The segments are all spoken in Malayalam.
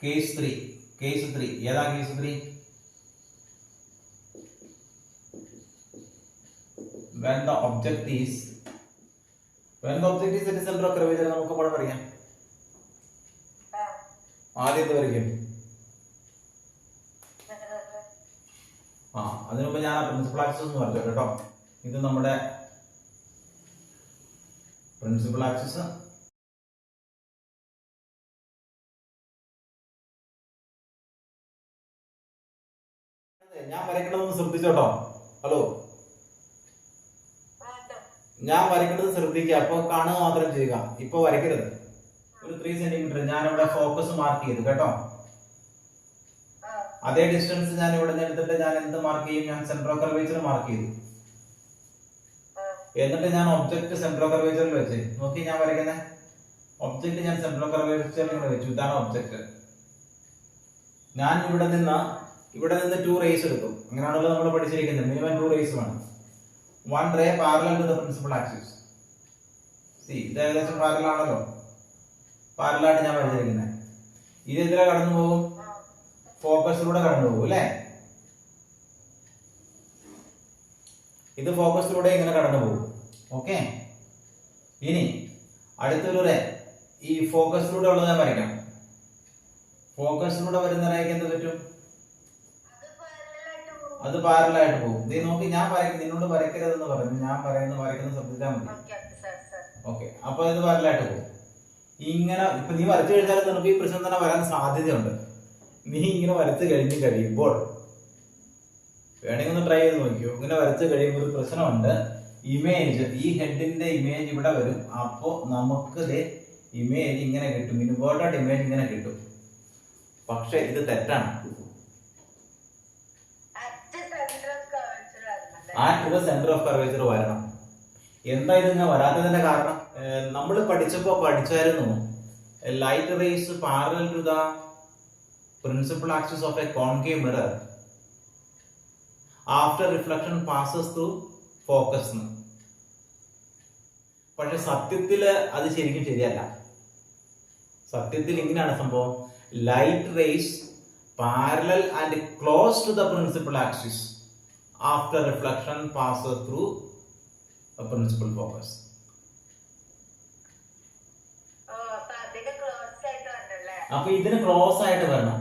കേസ് 3 ഏതാ case 3? when the object is at the center of curvature നമുക്ക് പടം വരയ്ക്കാം. ആദ്യത്തെ വരയ്ക്കും. അതിനു മുമ്പ് ഞാൻ പ്രിൻസിപ്പൽ ആക്സിസ് എന്ന് പറഞ്ഞു കേട്ടോ. ഇത് നമ്മുടെ പ്രിൻസിപ്പൽ ആക്സിസ്. ഞാൻ വരയ്ക്കണമെന്ന് ശ്രദ്ധിച്ചോട്ടോ. ഹലോ, ഞാൻ വരയ്ക്കുന്നത് ശ്രദ്ധിക്കുക. അപ്പൊ കാണുക മാത്രം ചെയ്യുക, ഇപ്പൊ വരയ്ക്കരുത്. ഒരു 3 സെന്റിമീറ്റർ ഞാൻ ഇവിടെ ഫോക്കസ് മാർക്ക് ചെയ്തു കേട്ടോ. അതേ ഡിസ്റ്റൻസ് ഞാൻ ഇവിടെ നിന്ന് എടുത്തിട്ട് ഞാൻ എന്ത് മാർക്ക് ചെയ്യും? ഞാൻ സെന്റർ ഓഫ് കർവേച്ചർ മാർക്ക് ചെയ്തു. എന്നിട്ട് ഞാൻ ഒബ്ജക്ട് സെന്റർ ഓഫ് കർവേച്ചറിൽ വെച്ച് നോക്കി. ഞാൻ വരയ്ക്കുന്നത് ഒബ്ജക്ട് ഞാൻ സെന്റർ ഓഫ് കർവേച്ചറിൽ ഇങ്ങനെ വെച്ചു. ഇതാണ് ഒബ്ജക്ട്. ഞാൻ ഇവിടെ നിന്ന് 2 റേസ് എടുക്കും. അങ്ങനെയാണല്ലോ നമ്മൾ പഠിച്ചിരിക്കുന്നത്. മിനിമം 2 റേസ് വേണം. 1 ray parallel to the principal axis. See, ഇത് ഏകദേശം പാരലൽ ആണല്ലോ. പാരലായിട്ട് ഞാൻ വരച്ചിരിക്കുന്നത്. ഇത് ഇതിലെ കടന്നു പോകും, ഫോക്കസിലൂടെ കടന്നു പോകും അല്ലേ? ഇത് ഫോക്കസിലൂടെ ഇങ്ങനെ കടന്നു പോകും. ഓക്കെ, ഇനി അടുത്തൊരു റേ ഈ ഫോക്കസിലൂടെ ഉള്ളത് ഞാൻ വരയ്ക്കാം. ഫോക്കസിലൂടെ വരുന്ന റേക്ക് എന്ത് പറ്റും? അത് പാരലായിട്ട് പോകും. നീ നോക്കി, ഞാൻ നിന്നോട് വരയ്ക്കരുതെന്ന് പറഞ്ഞു. ഞാൻ വരയ്ക്കുന്ന ശ്രദ്ധിച്ചാൽ മതി. ഓക്കെ, അപ്പൊ ഇത് പാരലായിട്ട് പോകും. ഇങ്ങനെ ഇപ്പൊ നീ വരച്ചു കഴിഞ്ഞാൽ നിനക്ക് ഈ പ്രശ്നം തന്നെ വരാൻ സാധ്യതയുണ്ട്. നീ ഇങ്ങനെ വരച്ചു കഴിയുമ്പോൾ വേണമെങ്കിൽ ഒന്ന് ട്രൈ ചെയ്ത് നോക്കിയോ. ഇങ്ങനെ വരച്ചു കഴിയുമ്പോൾ ഒരു പ്രശ്നമുണ്ട്. ഇമേജ്, ഈ ഹെഡിന്റെ ഇമേജ് ഇവിടെ വരും. അപ്പോ നമുക്ക് ഇമേജ് ഇങ്ങനെ കിട്ടും, ഇൻവേർട്ടഡ് ഇമേജ് ഇങ്ങനെ കിട്ടും. പക്ഷെ ഇത് തെറ്റാണ്. സെന്റർ ഓഫ് കർവേച്ചർ വരണം. എന്താ ഇതിങ്ങനെ വരാത്തതിന്റെ കാരണം? നമ്മൾ പഠിച്ചായിരുന്നു light rays parallel to the principal axis of a concave mirror after reflection passes through focus. പക്ഷെ സത്യത്തില് അത് ശരിക്കും ശരിയല്ല. സത്യത്തിൽ ഇങ്ങനെയാണ് സംഭവം. Light rays parallel and close to the principal axis after reflection passes through a principal focus. അപ്പൊ ഇതിന് ക്ലോസ് ആയിട്ട് വരണം.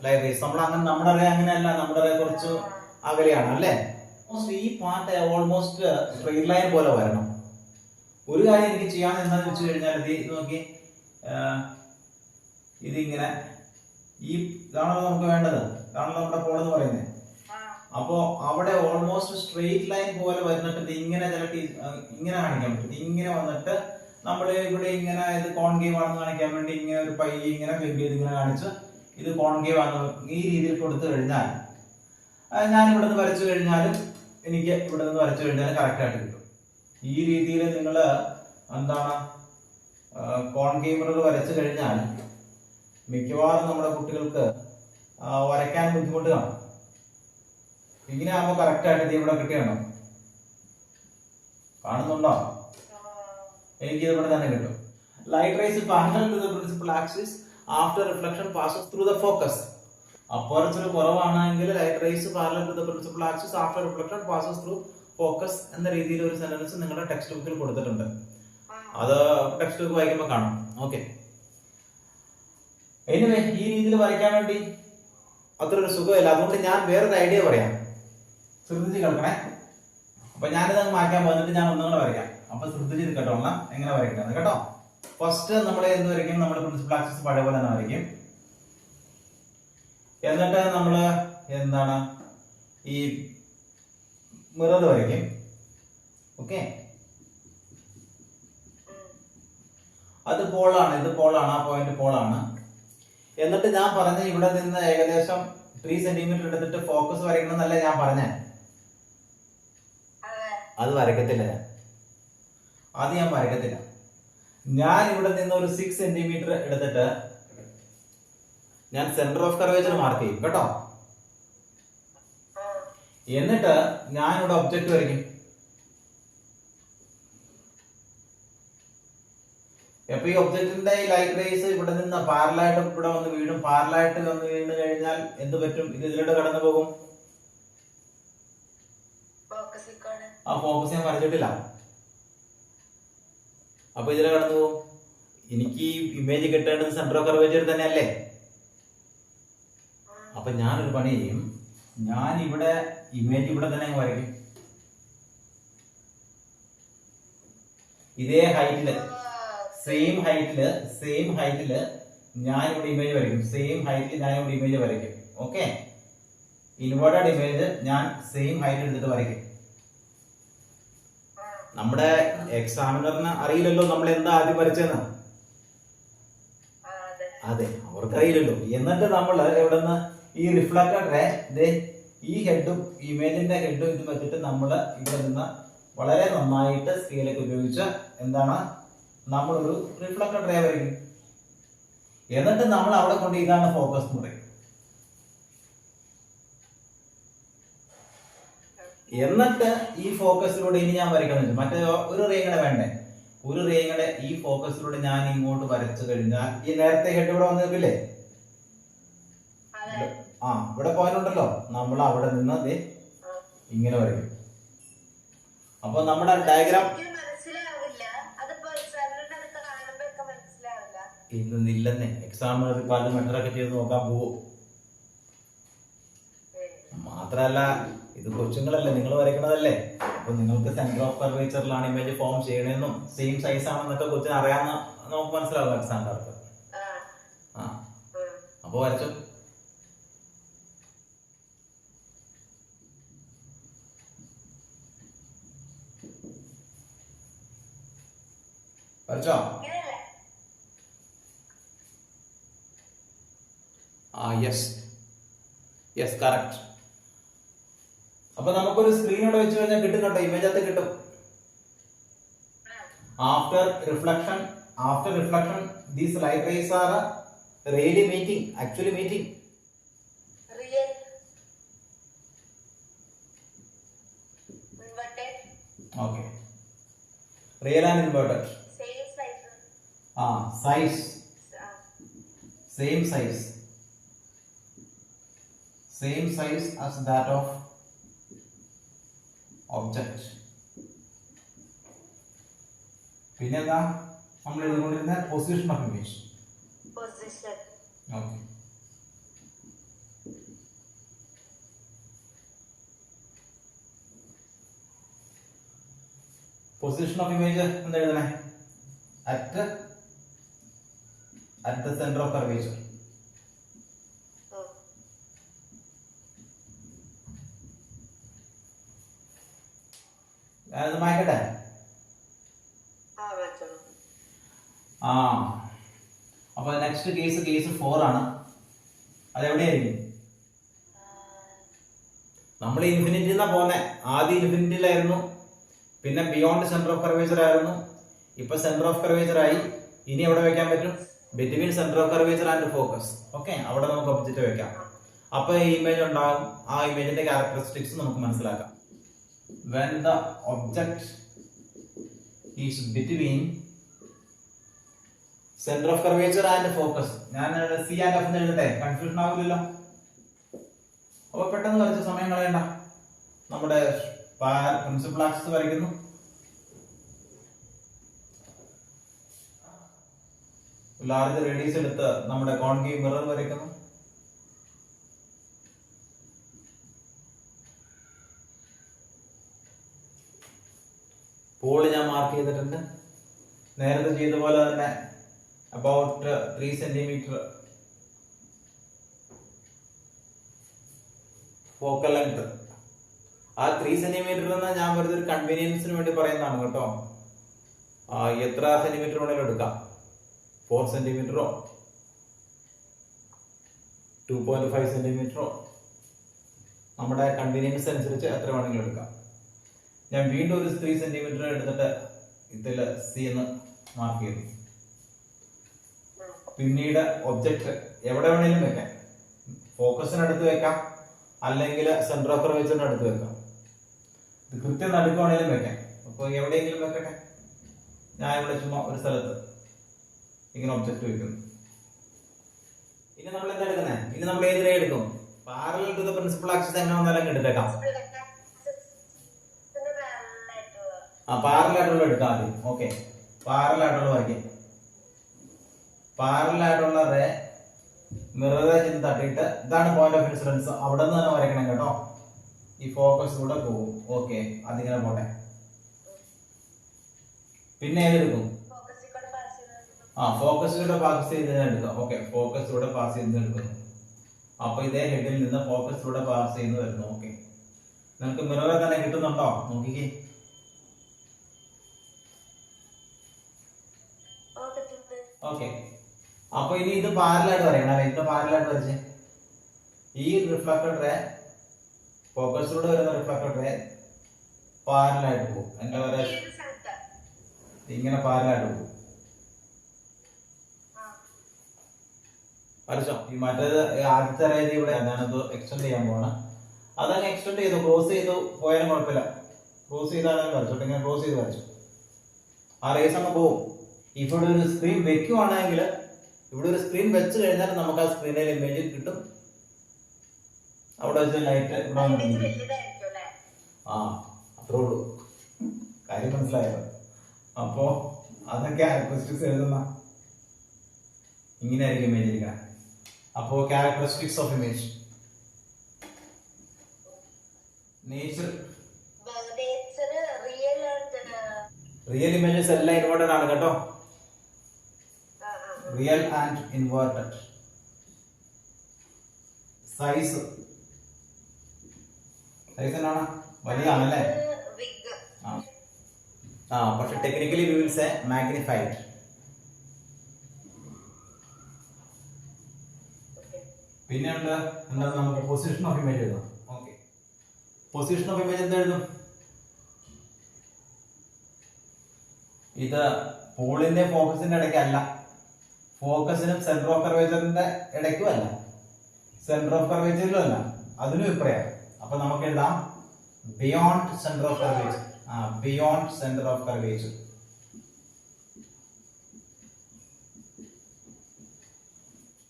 ലൈറ്റ് റേസ് നമ്മുടെ റേ അങ്ങനെയല്ല. നമ്മുടെ റേ കുറച്ച് അകലെയാണ് അല്ലേ? ഈ പാർട്ട് ഓൾമോസ്റ്റ് സ്ട്രെയിറ്റ് ലൈൻ പോലെ വരണം. ഒരു കാര്യം എനിക്ക് ചെയ്യാൻ എന്താന്ന് വെച്ച് കഴിഞ്ഞാൽ ഇത് നോക്കി, ഇതിങ്ങനെ ഇതാണല്ലോ നമുക്ക് വേണ്ടത്. ഇതാണല്ലോ നമ്മുടെ പോൾ എന്ന് പറയുന്നത്. അപ്പോ അവിടെ ഓൾമോസ്റ്റ് സ്ട്രെയിറ്റ് ലൈൻ പോലെ വരുന്നിട്ട് ഇങ്ങനെ ഇങ്ങനെ കാണിക്കാൻ പറ്റും. ഇങ്ങനെ വന്നിട്ട് നമ്മൾ ഇവിടെ ഇങ്ങനെ ഇത് കോൺകേവ് ആണെന്ന് കാണിക്കാൻ വേണ്ടി ഇങ്ങനെ ഒരു പൈ ഇങ്ങനെ ക്ലിക്ക് ചെയ്ത് ഇങ്ങനെ കാണിച്ച് ഇത് കോൺകേവ് ആണ് ഈ രീതിയിൽ കൊടുത്തു കഴിഞ്ഞാൽ ഞാൻ ഇവിടെ നിന്ന് വരച്ചു കഴിഞ്ഞാലും എനിക്ക് ഇവിടെ നിന്ന് വരച്ചു കഴിഞ്ഞാൽ കറക്റ്റ് ആയിട്ട് കിട്ടും. ഈ രീതിയിൽ നിങ്ങൾ എന്താണ് കോൺകേവ് മിറർ വരച്ചു കഴിഞ്ഞാൽ മിക്കവാറും നമ്മുടെ കുട്ടികൾക്ക് വരയ്ക്കാൻ ബുദ്ധിമുട്ട് കാണും. ഇങ്ങനെ ആകുമ്പോൾ കറക്റ്റ് ആയിട്ട് ഇത് ഇവിടെ കിട്ടിയാണോ? കാണുന്നുണ്ടോ? എനിക്ക് ഇവിടെ തന്നെ കിട്ടും. Light rays parallel to the principal axis after reflection passes through the focus. Aperture കുറവാണെങ്കിൽ light rays parallel to the principal axis after reflection passes through focus എന്ന രീതിയിൽ ഒരു സെന്റൻസ് നിങ്ങളുടെ ടെക്സ്റ്റ് ബുക്കിൽ കൊടുത്തിട്ടുണ്ട്. അത് ടെക്സ്റ്റ് ബുക്ക് വായിക്കുമ്പോൾ കാണാം. ഓക്കെ, എനിവേ ഈ രീതിയിൽ വരയ്ക്കാൻ വേണ്ടി അത്ര ഒരു സുഖമില്ല. അതുകൊണ്ട് ഞാൻ വേറൊരു ഐഡിയ പറയാം. ശ്രദ്ധിച്ച് കേൾക്കണേ. അപ്പൊ ഞാനിത് മാറ്റാൻ വന്നിട്ട് ഞാൻ ഒന്നുകൂടെ വരയ്ക്കാം. അപ്പൊ ശ്രദ്ധിച്ചിട്ട് കേട്ടോ എങ്ങനെ വരയ്ക്കുന്നത് കേട്ടോ. ഫസ്റ്റ് നമ്മൾ എന്ത് വരയ്ക്കും? നമ്മുടെ പ്രിൻസിപ്പൽ ആക്സിസ് പഴയ പോലെ തന്നെ വരയ്ക്കും. എന്നിട്ട് നമ്മള് എന്താണ് ഈ മിറർ വരയ്ക്കും. ഓക്കെ, അത് പോളാണ്, ഇത് പോളാണ്, ആ പോയിന്റ് പോളാണ്. എന്നിട്ട് ഞാൻ പറഞ്ഞ ഇവിടെ നിന്ന് ഏകദേശം 3 സെന്റിമീറ്റർ എടുത്തിട്ട് ഫോക്കസ് വരയ്ക്കണം എന്നല്ല ഞാൻ പറഞ്ഞേ. അത് വരയ്ക്കത്തില്ല. ഞാൻ വരയ്ക്കത്തില്ല. ഞാൻ ഇവിടെ നിന്ന് ഒരു 6 സെന്റിമീറ്റർ എടുത്തിട്ട് ഞാൻ സെന്റർ ഓഫ് കർവേച്ചർ മാർക്ക് ചെയ്യും കേട്ടോ. എന്നിട്ട് ഞാൻ ഇവിടെ ഒബ്ജക്റ്റ് വരയ്ക്കും. അപ്പൊ ഈ ഒബ്ജക്റ്റിന്റെ ഈ ലൈറ്റ് റേസ് ഇവിടെ നിന്ന് പാരലായിട്ട് ഇവിടെ വന്ന് വീഴും. പാരലായിട്ട് വന്ന് വീണ് കഴിഞ്ഞാൽ എന്ത് പറ്റും? ഇത് ഇതിലൂടെ കടന്നു പോകും. ആ ഫോക്കസ് ഞാൻ വരച്ചിട്ടില്ല. അപ്പൊ ഇതിലെ കടന്നു പോകും. എനിക്ക് ഈ ഇമേജ് കിട്ടേണ്ടത് സെന്റർ ഓഫ് കർവേച്ചർ തന്നെയല്ലേ? അപ്പൊ ഞാനൊരു പണി ചെയ്യും. ഞാൻ ഇവിടെ ഇമേജ് ഇവിടെ തന്നെ വരയ്ക്കും. ഇതേ ഹൈറ്റില് സെയിം ഹൈറ്റില് ഞാൻ ഇവിടെ ഇമേജ് വരയ്ക്കും. സെയിം ഹൈറ്റിൽ ഞാൻ ഇവിടെ ഇമേജ് വരയ്ക്കും. ഓക്കെ, ഇൻവേർട്ടഡ് ഇമേജ് ഞാൻ സെയിം ഹൈറ്റ് എടുത്തിട്ട് വരയ്ക്കും. നമ്മുടെ എക്സാമിനറിന് അറിയില്ലല്ലോ നമ്മൾ എന്താ ആദ്യം വരച്ചെന്ന്. അതെ, അവർക്കറിയില്ലല്ലോ. എന്നിട്ട് നമ്മൾ എവിടെന്ന് ഈ റിഫ്ലക്ടറെ ഈ ഹെഡും ഇമേജിന്റെ ഹെഡും ഇത് വെച്ചിട്ട് നമ്മൾ ഇവിടെ നിന്ന് വളരെ നന്നായിട്ട് സ്കെയിലൊക്കെ ഉപയോഗിച്ച് എന്താണ് നമ്മളൊരു റിഫ്ലക്ടർ ട്രേ വരയ്ക്കും. എന്നിട്ട് നമ്മൾ അവിടെ കൊണ്ട് ഇതാണ് ഫോക്കസ് എന്ന് പറയും. എന്നിട്ട് ഈ ഫോക്കസിലൂടെ ഇനി ഞാൻ വരയ്ക്കണം. മറ്റേ ഒരു റേങ്ങടെ വേണ്ടേ? ഒരു റേങ്ങടെ ഈ ഫോക്കസിലൂടെ ഞാൻ ഇങ്ങോട്ട് വരച്ചു കഴിഞ്ഞാൽ ഈ നേരത്തെ ഹെഡ് ഇവിടെ വന്ന് നിൽക്കില്ലേ? ഇവിടെ പോയിന്റ് ഉണ്ടല്ലോ, നമ്മൾ അവിടെ നിന്ന് ഇങ്ങനെ വരയ്ക്കും. അപ്പൊ നമ്മുടെ ഡയഗ്രാം ഇന്നില്ലെന്നേ. എക്സാമിനർ പല മെട്രൊക്കെ ചെയ്ത് നോക്കാൻ പോവും. മാത്രല്ല ഇത് കൊച്ചുങ്ങളല്ലേ, നിങ്ങൾ വരയ്ക്കണതല്ലേ. അപ്പൊ നിങ്ങൾക്ക് സെന്റർ ഓഫ് കർവേച്ചറിലാണ് ഇമേജ് ഫോം ചെയ്യണമെന്നും സെയിം സൈസ് ആണെന്നൊക്കെ കൊച്ചിന് അറിയാമെന്ന് നമുക്ക് മനസ്സിലാവും എക്സാമിനർക്ക്. അപ്പൊ വരച്ചു. വരച്ചോ? Yes correct. അപ്പൊ നമുക്കൊരു സ്ക്രീൻ ഇവിടെ വെച്ച് കഴിഞ്ഞാൽ കിട്ടും കേട്ടോ, ഇമേജ് അത് കിട്ടും. After reflection these light rays are really actually meeting. Real inverted. Okay, real and inverted. Same size. Same size as that of object. പിന്നെ എന്താ നമ്മൾ എഴുതിക്കൊണ്ടിരുന്ന position of image. Okay, position of image എന്താ എഴുതണേ? At the centre of curvature. ഞാനത് മായ്ക്കട്ടെ. അപ്പൊ നെക്സ്റ്റ് കേസ് 4 ആണ്. അതെവിടെയായിരിക്കും? നമ്മൾ ഇൻഫിനിറ്റി എന്നാ പോന്നെ. ആദ്യം ഇൻഫിനിറ്റിയിലായിരുന്നു, പിന്നെ ബിയോണ്ട് സെന്റർ ഓഫ് കർവേച്ചർ ആയിരുന്നു, ഇപ്പൊ സെന്റർ ഓഫ് കർവേച്ചർ ആയി. ഇനി എവിടെ വെക്കാൻ പറ്റും? Between centre of curvature and focus. Okay, അവിടെ നമുക്ക് ഒബ്ജക്റ്റ് വെക്കാം. അപ്പൊ ഈ ഇമേജ് ഉണ്ടാകും. ആ ഇമേജിന്റെ ക്യാരക്ടറിസ്റ്റിക്സ് നമുക്ക് മനസ്സിലാക്കാം. When the object is between center of curvature and focus. ഞാൻ C and F എന്ന് എഴുതട്ടെ, കൺഫ്യൂഷൻ ആവില്ലല്ലോ. അപ്പൊ പെട്ടെന്ന് വരച്ച സമയം കളയണ്ട. നമ്മുടെ പ്രിൻസിപ്പൽ ആക്സിസ് വരയ്ക്കുന്നു. ലാർജ് റേഡിയസ് എടുത്ത് നമ്മുടെ കോൺകേവ് മിറർ വരയ്ക്കുന്നു. പോള് ഞാൻ മാർക്ക് ചെയ്തിട്ടുണ്ട്. നേരത്തെ ചെയ്ത പോലെ തന്നെ അബൌട്ട് 3 സെന്റിമീറ്റർ ഫോക്കൽ ലെങ്ത്. ആ 3 സെന്റിമീറ്റർ എന്ന് ഞാൻ വെറുതെ ഒരു കൺവീനിയൻസിന് വേണ്ടി പറയുന്നതാണ് കേട്ടോ. എത്ര സെന്റിമീറ്റർ വേണമെങ്കിലും എടുക്കാം. 4 സെന്റിമീറ്ററോ 2.5 സെന്റിമീറ്ററോ നമ്മുടെ കൺവീനിയൻസ് അനുസരിച്ച് എത്ര വേണമെങ്കിലും എടുക്കാം. ഞാൻ വീണ്ടും ഒരു 3 സെന്റിമീറ്റർ എടുത്തിട്ട് ഇതില് C എന്ന് മാർക്ക് ചെയ്തു. പിന്നീട് ഒബ്ജക്റ്റ് എവിടെ വേണേലും വെക്കാം. ഫോക്കസിനടുത്ത് വെക്കാം, അല്ലെങ്കിൽ സെന്റർ ഓഫ് കർവേച്ചറിന്റെ അടുത്ത് വെക്കാം. ഇത് കൃത്യം നടുക്ക് വേണേലും വെക്കാം. അപ്പൊ എവിടെയെങ്കിലും വെക്കട്ടെ. ഞാൻ ഇവിടെ ചുമ്മാ ഒരു സ്ഥലത്ത് ഇങ്ങനെ ഒബ്ജക്റ്റ് വെക്കുന്നു. ഇനി നമ്മൾ എന്താ എടുക്കുന്നത്? ഇനി നമ്മൾ ഏത് റേ എടുക്കും? Parallel to the principal axis എങ്ങനെ വന്നാലും എടുത്തേക്കാം. പാരലൽ ആയിട്ടുള്ള എടുക്കാം ആദ്യം. ഓക്കെ, പാരലൽ ആയിട്ടുള്ള വരയ്ക്കാം. പാരലൽ ആയിട്ടുള്ള റേ മിറർ ചെന്ന് തട്ടിയിട്ട് ഇതാണ് പോയിന്റ് ഓഫ് ഇൻസിഡൻസ്. അവിടെ നിന്ന് തന്നെ വരയ്ക്കണം കേട്ടോ. ഈ ഫോക്കസിലൂടെ പോകും. ഓക്കെ, അതിങ്ങനെ പോട്ടെ. പിന്നെ ഏതെടുക്കും? ഫോക്കസിലൂടെ പാസ് ചെയ്ത് എടുക്കാം. ഓക്കെ, ഫോക്കസിലൂടെ പാസ് ചെയ്ത് എടുക്കുന്നു. അപ്പൊ ഇതേ ഹെഡിൽ നിന്ന് ഫോക്കസിലൂടെ പാസ് ചെയ്ത് വരുന്നു. ഓക്കെ, നിങ്ങൾക്ക് മിററെ തന്നെ കിട്ടുന്നുണ്ടോ? നോക്കിക്കേ. ഓക്കെ, അപ്പൊ ഇനി ഇത് പാരലായിട്ട് വരയ്ക്കണം അല്ലെ? ഇത് പാരലായിട്ട് വരച്ച് ഈ റിഫ്ലക്റ്റഡ് റേ ഫോക്കസിലൂടെ വരുന്ന റിഫ്ലക്റ്റഡ് റേ പാരലായിട്ട് പോകും. എന്താ പറയാ, ഇങ്ങനെ പാരലായിട്ട് പോകും. വരച്ചോ? ഈ മറ്റേത് ആദ്യത്തെ റേ ഇവിടെ ഞാനത് എക്സ്റ്റെൻഡ് ചെയ്യാൻ പോവാണ്. അതങ്ങ് എക്സ്റ്റെൻഡ് ചെയ്തു, ക്രോസ് ചെയ്തു പോയാലും കുഴപ്പമില്ല. ക്രോസ് ചെയ്താലും വരച്ചോട്ടെ. ഇങ്ങനെ ക്രോസ് ചെയ്ത് വരച്ചു. ആ റേസ് അങ്ങ് പോകും. ഇവിടെ ഒരു സ്ക്രീൻ വെക്കുവാണെങ്കിൽ, ഇവിടെ ഒരു സ്ക്രീൻ വെച്ച് കഴിഞ്ഞാൽ നമുക്ക് ആ സ്ക്രീനിൽ ഇമേജ് കിട്ടും. അവിടെ വെച്ച് ലൈറ്റ് ഇവിടെ അത്രേ ഉള്ളൂ. കാര്യം മനസ്സിലായത്? അപ്പോ അതൊക്കെ ക്യാരക്ടറിസ്റ്റിക്സ് എഴുതുന്ന ഇങ്ങനെയായിരിക്കും ഇമേജ് ഇരിക്കാൻ. അപ്പോ characteristics of image. Nature real images എല്ലാം ഇൻവേർട്ടഡ് ആണ് കേട്ടോ. Real and inverted. സൈസ് എന്നാണ്? വലിയതാണല്ലേ? പക്ഷെ technically we will say magnified. പിന്നെ ഉണ്ട് എന്താ, നമുക്ക് പൊസിഷൻ ഓഫ് ഇമേജ് എഴുതാം. ഓക്കെ, പൊസിഷൻ ഓഫ് ഇമേജ് എന്താ എഴുതും? ഇത് പോളിന്റെ ഫോക്കസിന്റെ ഇടയ്ക്കല്ല, ഫോക്കസിനും സെന്റർ ഓഫ് കർവേച്ചറിന്റെ ഇടയ്ക്കും അല്ല, സെന്റർ ഓഫ് കർവേച്ചറിലും അല്ല, അതിനും ഇപ്പറയാ. അപ്പൊ നമുക്ക് എഴുതാം beyond centre of curvature. Beyond centre of curvature.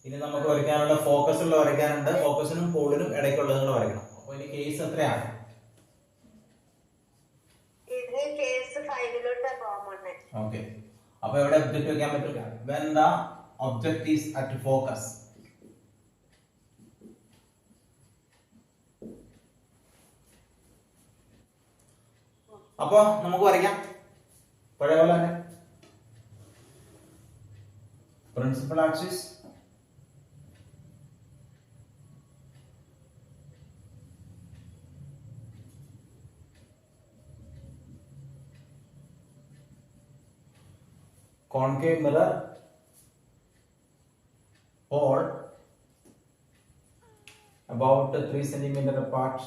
ഇനി നമുക്ക് വരയ്ക്കാനുള്ള ഫോക്കസിലുള്ള വരയ്ക്കാനുണ്ട്. ഫോക്കസിനും പോളിനും ഇടയ്ക്കുള്ളത് നിങ്ങൾ വരയ്ക്കണം. അപ്പൊ ഇനി കേസ് എത്രയാണ്? ഓക്കെ, അപ്പൊ എവിടെ ഒബ്ജക്റ്റ് വെക്കാൻ പറ്റില്ല? when the object is at focus. അപ്പൊ നമുക്ക് വരയ്ക്കാം പഴയ പോലെ തന്നെ. Principal axis, concave mirror, pole about 3 cm apart.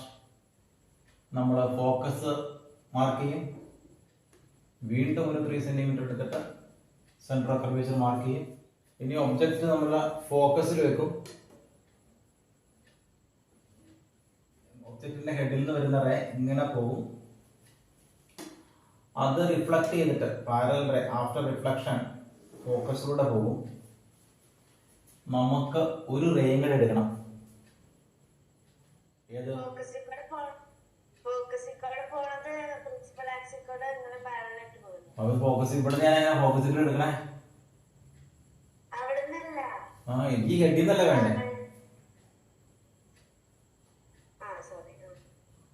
നമ്മൾ ഫോക്കസ് മാർക്ക് ചെയ്യും. വീണ്ടും ഒരു 3 cm എടുത്തിട്ട് സെന്റർ ഓഫ് കർവേച്ചർ മാർക്ക് ചെയ്യും. ഇനി ഒബ്ജക്റ്റ് നമ്മൾ ഫോക്കസിൽ വെക്കും. ഒബ്ജക്റ്റിന്റെ ഹെഡിൽ നിന്ന് വരുന്ന റേ ഇങ്ങനെ പോകും. അത് റിഫ്ലക്ട് ചെയ്തിട്ട് പാരലൽ റേ ആഫ്റ്റർ റിഫ്ലക്ഷൻ ഫോക്കസിലൂടെ പോകും. നമുക്ക് ഒരു റേയും കൂടെ എടുക്കണം. ഏത്? ഫോക്കസ് ഇവിടെ ഞാൻ ഫോക്കസിൽ എടുക്കണേ. എനിക്ക് ഹെഡിൽ നിന്നല്ല വേണ്ടേ?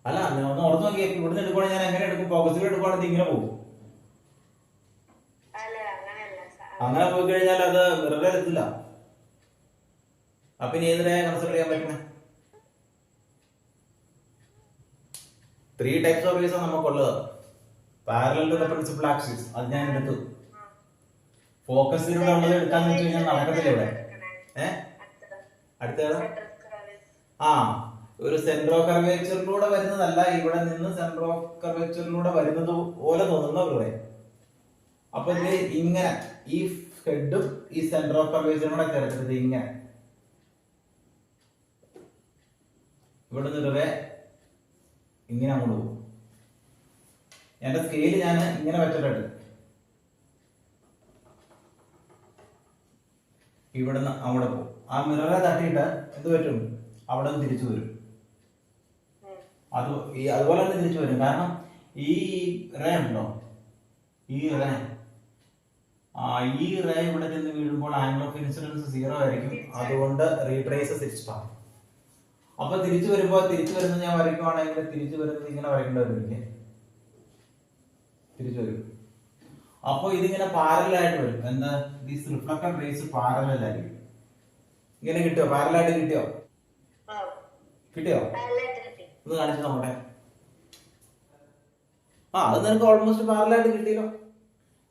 അല്ല, ഒന്ന് ഓർത്ത് നോക്കി. ഇവിടുന്ന് എടുക്കുവാണെങ്കിൽ ഞാൻ എങ്ങനെ എടുക്കും? ഫോക്കസിൽ എടുക്കുവാണെങ്കിൽ ഇങ്ങനെ പോകും. അങ്ങനെ പോയി കഴിഞ്ഞാൽ അത് വെറുതെ എടുത്തില്ല. അപ്പൊ ഇനി ഏതിനെ കൺസിഡർ ചെയ്യാൻ പറ്റുന്ന 3 types of rays ആണ് നമുക്കുള്ളത്. Parallel to the principal axis അത് ഞാൻ എടുത്തു. ഫോക്കസിലൂടെ ഉള്ളത് എടുക്കാന്ന് വെച്ച് കഴിഞ്ഞാൽ നടക്കത്തില്ല ഇവിടെ. അടുത്ത ഒരു സെന്റർ ഓഫ് കർവേച്ചറിലൂടെ വരുന്നതല്ല, ഇവിടെ നിന്ന് സെന്റർ ഓഫ് കർവേച്ചറിലൂടെ വരുന്നത് പോലെ തോന്നുന്ന ഒരു റേ. അപ്പൊ ഇത് ഇങ്ങനെ ഈ ഹെഡും ഈ സെന്റർ ഓഫ് കർവേച്ചറും കൂടെ ചേർത്തിട്ട് ഇങ്ങനെ ഇവിടെ നിന്നിട്ട് ഇങ്ങനെ അങ്ങോട്ട് പോകും. എന്റെ സ്കെയിൽ ഞാൻ ഇങ്ങനെ വെച്ചിട്ടുണ്ട്. ഇവിടുന്ന് അവിടെ പോകും. ആ മിററെ തട്ടിയിട്ട് എന്ത് പറ്റും, അവിടെ നിന്ന് തിരിച്ചു വരും. അതുപോലെ തന്നെ തിരിച്ചു വരും. കാരണം ഈ റേ ഉണ്ടോ, ഈ റേ ഇവിടെ ചെന്ന് വീഴുമ്പോൾ ആംഗിൾ ഓഫ് ഇൻസിഡൻസ് 0 ആയിരിക്കും. അതുകൊണ്ട് റീട്രേസ് 6 ആണ്. അപ്പൊ തിരിച്ചു വരുന്നത് ഞാൻ വരയ്ക്കുവാണെങ്കിൽ തിരിച്ചു വരുന്നത് ഇങ്ങനെ വരയ്ക്കേണ്ടി വരും. തിരിച്ചു വരും. അപ്പൊ ഇതിങ്ങനെ പാരലായിട്ട് വരും. എന്താ, ദിസ് റിഫ്ലക്റ്റഡ് റേസ് പാരലായിരിക്കും. ഇങ്ങനെ കിട്ടിയോ? പാരലായിട്ട് കിട്ടിയോ? ഒന്ന് കാണിച്ചു നോക്കട്ടെ. അത് നിനക്ക് ഓൾമോസ്റ്റ് പാരലായിട്ട് കിട്ടിയല്ലോ.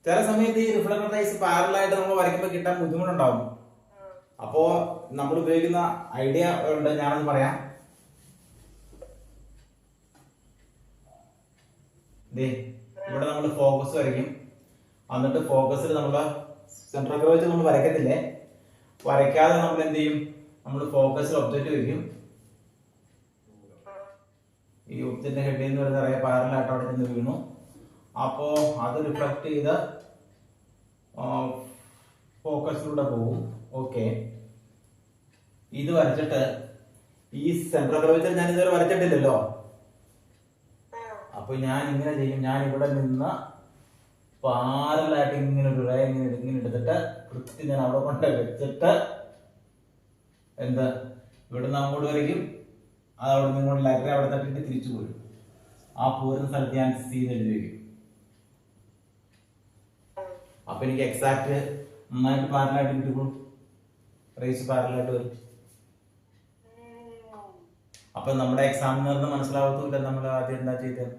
ചില സമയത്ത് ഈ റിഫ്ലക്റ്റഡ് റേസ് പാരലായിട്ട് നമ്മൾ വരയ്ക്കുമ്പോൾ കിട്ടാൻ ബുദ്ധിമുട്ടുണ്ടാവും. അപ്പോ നമ്മൾ ഉപയോഗിക്കുന്ന ഐഡിയ ഉണ്ട്, ഞാനത് പറയാം. ഇവിടെ നമ്മൾ ഫോക്കസ് വരയ്ക്കും. എന്നിട്ട് ഫോക്കസിൽ നമ്മൾ സെൻട്രൽ കർവ് നമ്മൾ വരയ്ക്കത്തില്ലേ, വരയ്ക്കാതെ നമ്മൾ എന്ത് ചെയ്യും, നമ്മൾ ഫോക്കസിൽ ഒബ്ജക്റ്റ് വയ്ക്കും. ഈ ഒബ്ജക്റ്റിന്റെ ഹെഡിൽ നിന്ന് വരുന്ന അറിയാം പാരലായിട്ട് അവിടെ നിന്ന് വീണു. അപ്പോ അത് റിഫ്ലക്ട് ചെയ്ത് ഫോക്കസിലൂടെ പോകും. ഓക്കെ, ഇത് വരച്ചിട്ട് ഈ സെൻട്രൽ കർവേച്ചർ ഞാൻ ഇതുവരെ വരച്ചിട്ടില്ലല്ലോ. അപ്പൊ ഞാൻ ഇങ്ങനെ ചെയ്യും. ഞാൻ ഇവിടെ നിന്ന് പാരലായിട്ട് ഇങ്ങനെ ഒരു റേ ഇങ്ങനെ എടുത്തിട്ട് കൃത്യം ഞാൻ അവിടെ കൊണ്ട് വെച്ചിട്ട് എന്താ, ഇവിടുന്ന് അങ്ങോട്ട് വരയ്ക്കും. അത് അവിടെ നിന്ന് ലൈറ്റ് അവിടെ തട്ടിട്ട് തിരിച്ചു പോരും. ആ പോരുന്ന സ്ഥലത്ത് ഞാൻ സി എഴുതി വയ്ക്കും. അപ്പൊ എനിക്ക് എക്സാക്ട് നന്നായിട്ട് പാരലായിട്ട് കിട്ടിക്കോളും. റേസ് പാരലായിട്ട് വരും. അപ്പൊ നമ്മുടെ എക്സാമിനറിന് മനസ്സിലാവത്തില്ല നമ്മൾ ആദ്യം എന്താ ചെയ്തത്.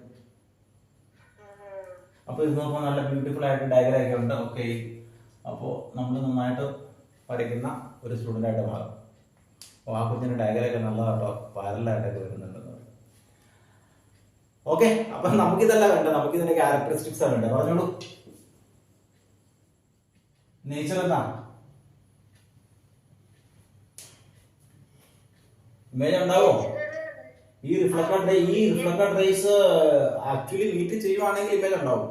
അപ്പൊ ഇത് നോക്കുമ്പോൾ നല്ല ബ്യൂട്ടിഫുൾ ആയിട്ട് ഡയഗ്രം ഒക്കെ ഉണ്ട്. ഓക്കെ, അപ്പോൾ നമ്മൾ നന്നായിട്ട് പഠിക്കുന്ന ഒരു സ്റ്റുഡൻ്റ് ആയിട്ട് മാറും. ആ കുഞ്ഞിന് ഡയഗ്രം ഒക്കെ നല്ലതാട്ടോ, പാരലായിട്ടൊക്കെ വരുന്നുണ്ടെന്ന്. ഓക്കെ, അപ്പൊ നമുക്കിതല്ല വേണ്ട, നമുക്കിതിന്റെ ക്യാരക്ടറിസ്റ്റിക്സ് ആണ് വേണ്ടത്. പറഞ്ഞോളൂ. നേച്ചർ എന്താ? ഇമേജ് ഉണ്ടാവോ? ഈ റിഫ്ലക്റ്റഡ് റേസ് ആക്ച്വലി മീറ്റ് ചെയ്യുവാണെങ്കിൽ ഇമേജ് ഉണ്ടാവും.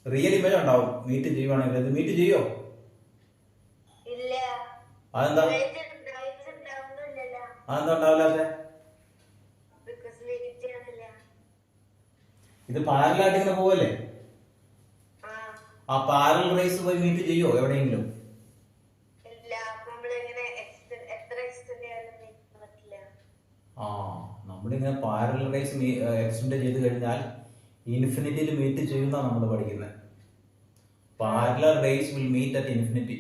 റിയൽ ഇമേജ് ഉണ്ടാവും മീറ്റ് ചെയ്യുവാണെങ്കിൽ. ഇത് മീറ്റ് ചെയ്യോ? അതെന്താ ഉണ്ടാവില്ലാതെ? ഇത് പാരലായിട്ട് ഇങ്ങനെ പോവല്ലേ? ആ പാരൽ റേസ് പോയി മീറ്റ് ചെയ്യോ എവിടെയെങ്കിലും? നമ്മളിങ്ങനെ പാരൽ റേസ് എക്സ്റ്റെൻഡ് ചെയ്ത് കഴിഞ്ഞാൽ ഇൻഫിനിറ്റിയിൽ മീറ്റ് ചെയ്യുന്നതാണ് നമ്മൾ പഠിക്കുന്നത്. Parallel rays will meet at infinity.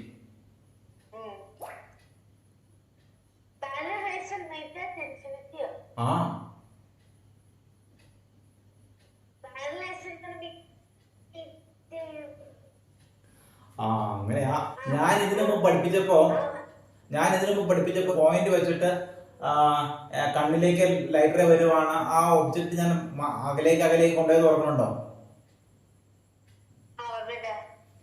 അങ്ങനെയാ. ഞാൻ ഇതിനു മുമ്പ് പഠിപ്പിച്ചപ്പോ പോയിന്റ് വെച്ചിട്ട് കണ്ണിലേക്ക് ലൈറ്റ് റേ വരുവാണ്. ആ ഒബ്ജക്റ്റ് ഞാൻ അകലേക്ക് കൊണ്ടുപോയി തുറക്കണുണ്ടോ?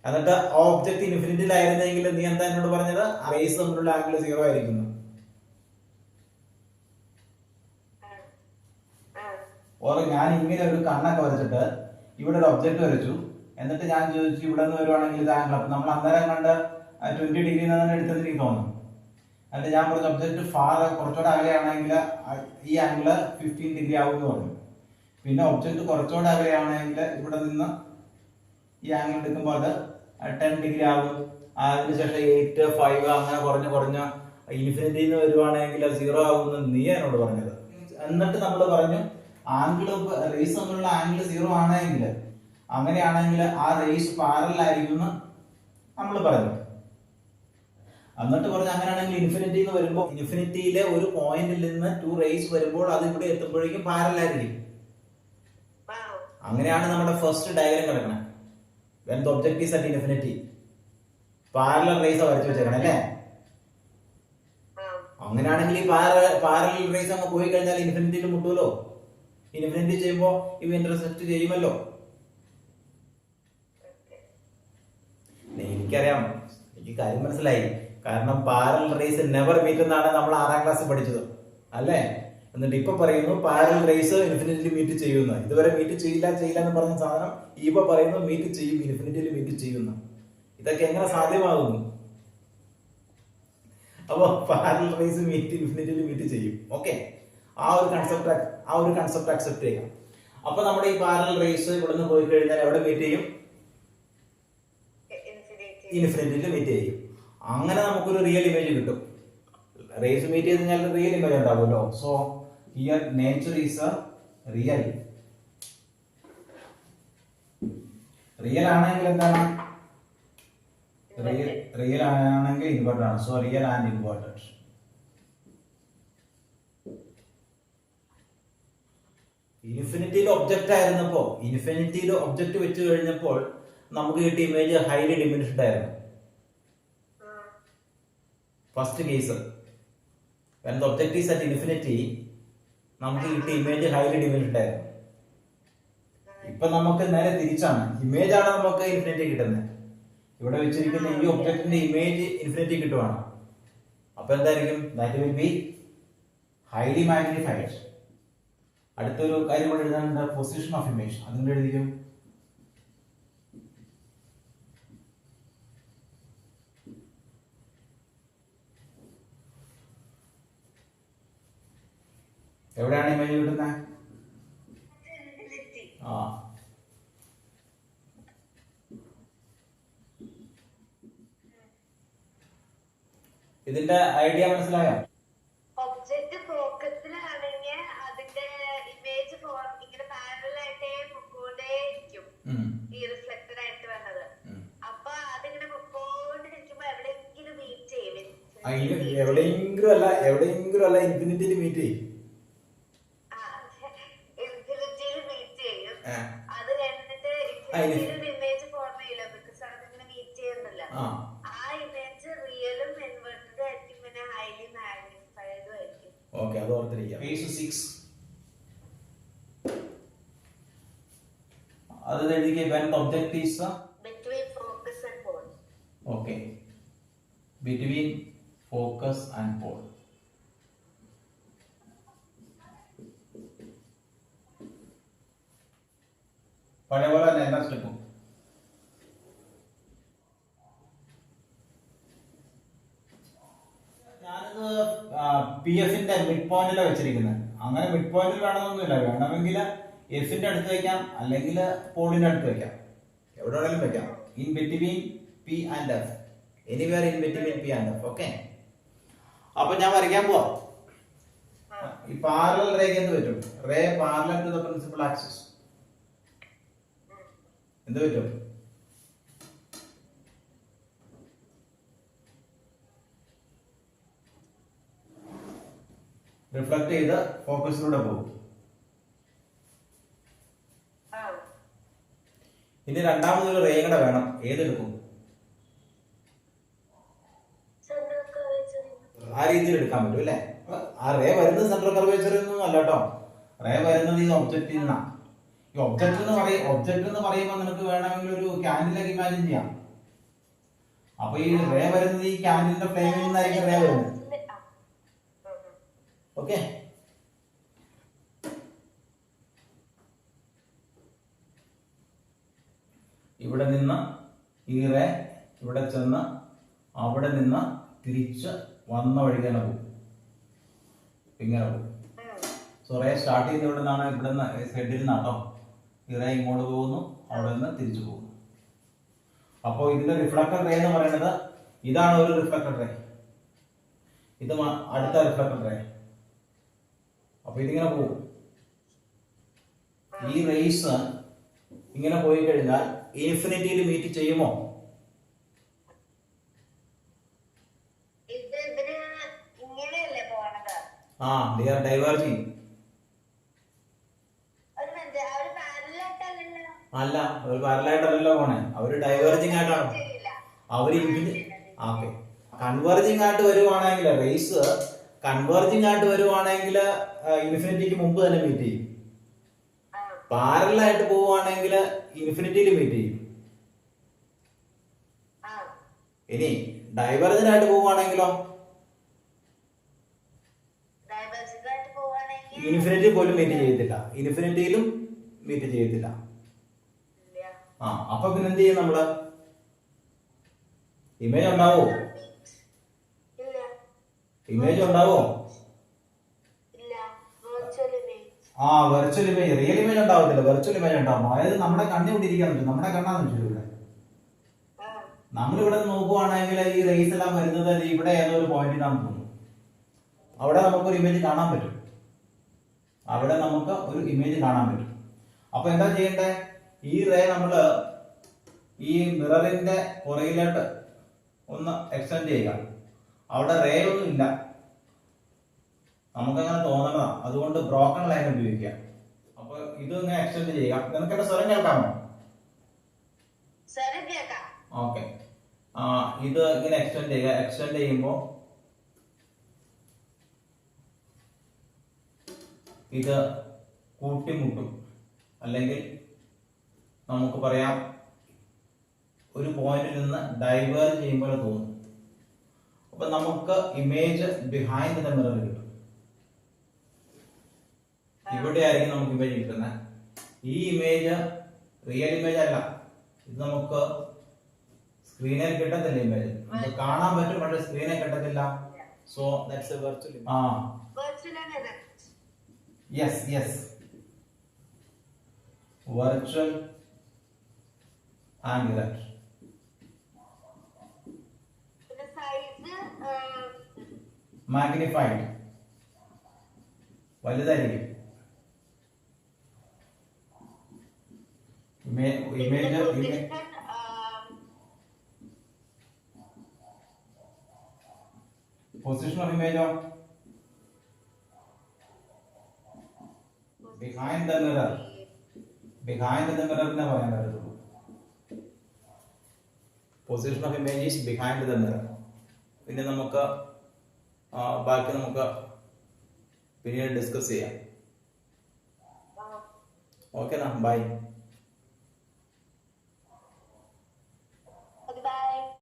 എന്നിട്ട് ആ ഒബ്ജക്റ്റ് ഇൻഫിനിറ്റിയിലായിരുന്നെങ്കിൽ നീ എന്താ എന്നോട് പറഞ്ഞത്? റേസ് തമ്മിലുള്ള ആംഗിൾ 0 ആയിരിക്കുന്നു. ഞാൻ ഇങ്ങനെ ഒരു കണ്ണൊക്കെ വരച്ചിട്ട് ഇവിടെ ഒരു ഒബ്ജക്റ്റ് വരച്ചു. എന്നിട്ട് ഞാൻ ചോദിച്ചു ഇവിടെ നിന്ന് വരുവാണെങ്കിൽ ഇത് ആംഗിൾ. അപ്പൊ നമ്മൾ അന്നേരം കണ്ട് 20 ഡിഗ്രി തന്നെ എടുത്തത് എനിക്ക് തോന്നുന്നു. എന്നിട്ട് ഞാൻ പറഞ്ഞ ഒബ്ജക്റ്റ് കുറച്ചുകൂടെ അകലെയാണെങ്കിൽ ഈ ആംഗിള് 15 ഡിഗ്രി ആവും എന്ന് പറഞ്ഞു. പിന്നെ ഒബ്ജക്റ്റ് കുറച്ചുകൂടെ അകലെയാണെങ്കിൽ ഇവിടെ നിന്ന് ഈ ആംഗിൾ എടുക്കുമ്പോൾ അത് 10 ഡിഗ്രി ആവും. അതിനുശേഷം 8, 5 അങ്ങനെ കുറഞ്ഞ ഇൻഫിനിറ്റിയിൽ നിന്ന് വരുവാണെങ്കിൽ 0 ആവുമെന്ന് നീ എന്നോട് പറഞ്ഞത്. എന്നിട്ട് നമ്മൾ പറഞ്ഞു ആംഗിൾ റേസ് തമ്മിലുള്ള ആംഗിൾ 0 ആണെങ്കിൽ, അങ്ങനെയാണെങ്കിൽ ആ റേസ് പാരലായിരിക്കും എന്ന് നമ്മൾ പറഞ്ഞു. എന്നിട്ട് പറഞ്ഞു അങ്ങനെയാണെങ്കിൽ ഇൻഫിനിറ്റിയിൽ നിന്ന് വരുമ്പോൾ ഇൻഫിനിറ്റിയിലെ ഒരു പോയിന്റിൽ നിന്ന് 2 റേസ് വരുമ്പോൾ അത് ഇവിടെ എത്തുമ്പോഴേക്കും പാരലായിരിക്കും. അങ്ങനെയാണ് നമ്മുടെ ഫസ്റ്റ് ഡയഗ്രം കിടക്കണം. when the object is at infinity parallel raise വരച്ചു വെച്ചേക്കണം അല്ലേ? അങ്ങനെയാണെങ്കിൽ ഈ പാരലൽ റേസ് അങ്ങ് പോയി കഴിഞ്ഞാൽ ഇൻഫിനിറ്റിയിൽ മുട്ടുമല്ലോ. ഇൻഫിനിറ്റി ചെയ്യുമ്പോ ഇവ ഇന്റർസെക്ട് ചെയ്യുമല്ലോ. എനിക്കറിയാം, എനിക്ക് കാര്യം മനസ്സിലായി. കാരണം പാരലൽ റേസ് നെവർ മീറ്റ് എന്നാണ് നമ്മൾ 6ാം ക്ലാസ്സിൽ പഠിച്ചത് അല്ലേ? എന്നിട്ട് ഇപ്പൊ പറയുന്നു പാരലൽ റേസ് ഇൻഫിനിറ്റിയിൽ മീറ്റ് ചെയ്യുന്ന. ഇതുവരെ മീറ്റ് ചെയ്യില്ല എന്ന് പറഞ്ഞ സാധനം ഇപ്പൊ പറയുന്നു മീറ്റ് ചെയ്യും, ഇൻഫിനിറ്റിയിൽ മീറ്റ് ചെയ്യുന്ന. ഇതൊക്കെ എങ്ങനെ സാധ്യമാകുന്നു? അപ്പൊ പാരലൽ റേസ് മീറ്റ് ഇൻഫിനിറ്റിയിൽ മീറ്റ് ചെയ്യും. ഓക്കെ, ആ ഒരു കൺസെപ്റ്റ് അക്സെപ്റ്റ് ചെയ്യാം. അപ്പൊ നമ്മുടെ ഈ പാരലൽ റേസ് ഇവിടെ നിന്ന് പോയി കഴിഞ്ഞാൽ എവിടെ മീറ്റ് ചെയ്യും? ഇൻഫിനിറ്റിയിൽ മീറ്റ് ചെയ്യും. അങ്ങനെ നമുക്കൊരു റിയൽ ഇമേജ് കിട്ടും. റേസ് മീറ്റ് ചെയ്ത് കഴിഞ്ഞാൽ റിയൽ ഇമേജ് ഉണ്ടാവുമല്ലോ. So here nature is a real. Real ആണെങ്കിൽ എന്താണ്? റിയൽ ആണെങ്കിൽ ഇൻവേർട്ടഡ് ആണ്. So real and inverted. ഇൻഫിനിറ്റിയിൽ ഒബ്ജക്റ്റ് ആയിരുന്നപ്പോ, ഇൻഫിനിറ്റിയിൽ ഒബ്ജക്റ്റ് വെച്ച് കഴിഞ്ഞപ്പോൾ നമുക്ക് കിട്ടിയ ഇമേജ് ഹൈലി ഡിമിനിഷ്ഡ് ആയിരുന്നു. First case when the object is at infinity നമുക്ക് കിട്ടിയ ഇമേജ് ഹൈലി ഡിമിനിഷ്ഡ് ആയിരുന്നു. ഇപ്പൊ നമുക്ക് നേരെ തിരിച്ചാണ്, ഇമേജ് ആണ് നമുക്ക് ഇൻഫിനിറ്റി കിട്ടുന്നത്. ഇവിടെ വെച്ചിരിക്കുന്ന ഈ ഒബ്ജക്റ്റിന്റെ ഇമേജ് ഇൻഫിനിറ്റി കിട്ടുവാണ്. അപ്പൊ എന്തായിരിക്കും? That will be highly magnified. അടുത്തൊരു കാര്യം കൂടെ എഴുതാനുണ്ട്, പൊസിഷൻ ഓഫ് ഇമേജ്. അതിന്റെ എഴുതിക്കും. എവിടെയാണ് ഇമേജ് കിട്ടുന്നത്? ആ, ഇതിന്റെ ഐഡിയ മനസ്സിലായോ? ഒബ്ജക്റ്റ് ഫോക്കസിലാണെങ്കിൽ അതിന്റെ ഇമേജ് ഇങ്ങനെ പാരലൽ ആയിട്ടേ പൊക്കോണ്ടേയിരിക്കും, ഈ റിഫ്ലക്റ്റഡ് ആയിട്ട് വന്നത്. അപ്പൊ അതിങ്ങനെ പൊക്കോണ്ടിരിക്കുമ്പോ എവിടെയെങ്കിലും മീറ്റ് ചെയ്യും. എവിടെയെങ്കിലും അല്ല ഇൻഫിനിറ്റിയിൽ മീറ്റ് ചെയ്യും. ഇൻഫിനിറ്റിയിൽ മീറ്റ് ചെയ്യും. അത് കഴിഞ്ഞിട്ട് ഇമേജ് ഫോർം ചെയ്യില്ല, ബിക്കോസ് അതിങ്ങനെ മീറ്റ് ചെയ്യുന്നില്ല. ആ ഇമേജ് റിയലും ഇൻവെർട്ടഡും ആയിരിക്കും, പിന്നെ ഹൈലി മാഗ്നിഫൈഡും ആയിരിക്കും. ഓക്കെ, അത് ഓർത്തിരിക്കാം. പേജ് 6 അത് എഴുതിക്കേ. when the object is between focus and pole. okay, between focus and pole. പഴയ പോലെ തന്നെ എല്ലാ സ്റ്റെപ്പും. ഞാനിത് പി എഫിന്റെ മിഡ് പോയിന്റിലാണ് വെച്ചിരിക്കുന്നത്. അങ്ങനെ മിഡ് പോയിന്റിൽ വേണമെന്നൊന്നുമില്ല. വേണമെങ്കിൽ എഫിന്റെ അടുത്ത് വെക്കാം, അല്ലെങ്കിൽ പോളിന്റെ അടുത്ത് വെക്കാം, എവിടെ വേണമെങ്കിലും വെക്കാം. In between P and F, anywhere in between P and F. Okay, അപ്പൊ ഞാൻ വരയ്ക്കാൻ പോവാം. ഈ പാരലൽ റേക്ക് എന്ത് പറ്റും? Ray parallel to the principal axis എന്ത് പറ്റും? റിഫ്ലക്ട് ചെയ്ത് ഫോക്കസിലൂടെ പോകും. ഇനി രണ്ടാമതൊരു റേ കൂടെ വേണം. ഏതെടുക്കും? ആ രീതിയിൽ എടുക്കാൻ പറ്റും അല്ലേ? ആ റേ വരുന്നത് സെൻട്രൽ കർവേച്ചറിൽ നിന്നൊന്നും അല്ല കേട്ടോ. റേ വരുന്നത് ഈ ഒബ്ജക്റ്റിൽ നിന്നാണ്. ഈ ഒബ്ജക്റ്റ് എന്ന് പറയുമ്പോൾ നിനക്ക് വേണമെങ്കിൽ ഒരു ക്യാൻഡിലേക്ക് ഇമാജിൻ ചെയ്യാം. അപ്പൊ ഈ റേ വരുന്നത് ഈ ക്യാൻഡിലിന്റെ ഫ്ലെയിമിൽ നിന്നായിരിക്കും റേ വരുന്നത്. ഓക്കെ, ഇവിടെ നിന്ന് ഈ റേ ഇവിടെ ചെന്ന് അവിടെ നിന്ന് തിരിച്ച് വന്ന വഴി തന്നെ പോകും. ഇങ്ങനെ പോകും. സോ റേ സ്റ്റാർട്ട് ചെയ്യുന്ന ഇവിടെ നിന്നാണ്, ഇവിടെ നിന്ന് ഹെഡിൽ നിന്നാട്ടോ. ഈ റേ ഇങ്ങോട്ട് പോകുന്നു, അവിടെ നിന്ന് തിരിച്ചു പോകുന്നു. അപ്പോൾ ഇതിന്റെ റിഫ്ലക്റ്റഡ് റേ എന്ന് പറയുന്നത് ഇതാണ്. ഒരു റിഫ്ലക്റ്റഡ് റേ, ഇത് അടുത്ത റിഫ്ലക്റ്റഡ് റേ. അപ്പൊ ഇതിങ്ങനെ പോകും. ഈ റേസ് ഇങ്ങനെ പോയി കഴിഞ്ഞാൽ ഇൻഫിനിറ്റിയിൽ മീറ്റ് ചെയ്യുമോ? ആ, they are diverging. അല്ല, ഒരു പാരലായിട്ടല്ലല്ലോ പോണേ, അവര് ഡൈവേർജിങ് ആയിട്ടാണ്. അവര് ഓക്കെ, കൺവേർജിങ് ആയിട്ട് വരുവാണെങ്കിൽ, റേസ് കൺവേർജിങ് ആയിട്ട് വരുവാണെങ്കിൽ ഇൻഫിനിറ്റിക്ക് മുമ്പ് തന്നെ മീറ്റ് ചെയ്യും. പാരലായിട്ട് പോവുകയാണെങ്കിൽ ഇൻഫിനിറ്റിയിൽ മീറ്റ് ചെയ്യും. ഇനി ഡൈവേർജന്റ് ആയിട്ട് പോവുകയാണെങ്കിലോ ഇൻഫിനിറ്റി പോലും മീറ്റ് ചെയ്യത്തില്ല, ഇൻഫിനിറ്റിയിലും മീറ്റ് ചെയ്യത്തില്ല. ആ, അപ്പൊ പിന്നെ എന്ത് ചെയ്യും? നമ്മള് ഇമേജ് ഉണ്ടാവോ? ഇമേജ് ഉണ്ടാവോ? ഇല്ല, വെർച്വൽ ഇമേജ്. ആ വെർച്വൽ ഇമേജ്. റിയൽ ഇമേജ് ഉണ്ടാവത്തില്ല, വെർച്വൽ ഇമേജ് ഉണ്ടാവും. അതായത് നമ്മുടെ കണ്ണുകൊണ്ടിരിക്കാൻ പറ്റും. നമ്മുടെ കണ്ണാന്ന് വെച്ചു ഇവിടെ. നമ്മളിവിടെ നോക്കുവാണെങ്കിൽ ഈ റേസ് എല്ലാം വരുന്നത് ഇവിടെ ഏതോ ഒരു പോയിന്റിലാണെന്ന് തോന്നുന്നു. അവിടെ നമുക്കൊരു ഇമേജ് കാണാൻ പറ്റും. അവിടെ നമുക്ക് ഒരു ഇമേജ് കാണാൻ പറ്റും. അപ്പൊ എന്താ ചെയ്യണ്ടേ? ഈ റേ നമ്മള് ഈ മിററിന്റെ പുറകിലോട്ട് ഒന്ന് എക്സ്റ്റെൻഡ് ചെയ്യുക. അവിടെ റേ ഒന്നും ഇല്ല, നമുക്കങ്ങനെ തോന്നണതാ. അതുകൊണ്ട് ബ്രോക്കൺ ലൈൻ ഉപയോഗിക്കാം. അപ്പൊ ഇത് ഇങ്ങനെ എക്സ്റ്റെൻഡ് ചെയ്യാം. നിനക്ക് എന്റെ സ്വരം കേൾക്കാമോ? ഓക്കെ. ഇത് ഇങ്ങനെ എക്സ്റ്റെൻഡ് ചെയ്യുക. എക്സ്റ്റെൻഡ് ചെയ്യുമ്പോൾ ഇത് കൂട്ടിമുട്ടും, അല്ലെങ്കിൽ നമുക്ക് പറയാം ഒരു പോയിന്റിൽ നിന്ന് ഡൈവേർജ് ചെയ്യുമ്പോൾ തോന്നും. അപ്പൊ നമുക്ക് ഇമേജ് ബിഹൈൻഡ് ദ മിറർ കിട്ടും. ഇവിടെ ആയിരിക്കും നമുക്ക് ഇമേജ് കിട്ടുന്നത്. ഈ ഇമേജ് റിയൽ ഇമേജ് അല്ല. ഇത് നമുക്ക് സ്ക്രീനിൽ കിട്ടത്തില്ല. ഇമേജ് നമുക്ക് കാണാൻ പറ്റും, പക്ഷെ സ്ക്രീനിൽ കിട്ടത്തില്ല. So that's a virtual image. Yes yes, virtual and erect. Magnified, വലുതായിരിക്കും. പൊസിഷൻ ഓഫ് ഇമേജോ behind the mirror. Behind the mirror എന്ന് പറയാൻ പറ്റുള്ളൂ. Position of image is behind the mirror. പിന്നെ നമുക്ക് ബാക്കി നമുക്ക് പിന്നീട് ഡിസ്കസ് ചെയ്യാം. Okay, by.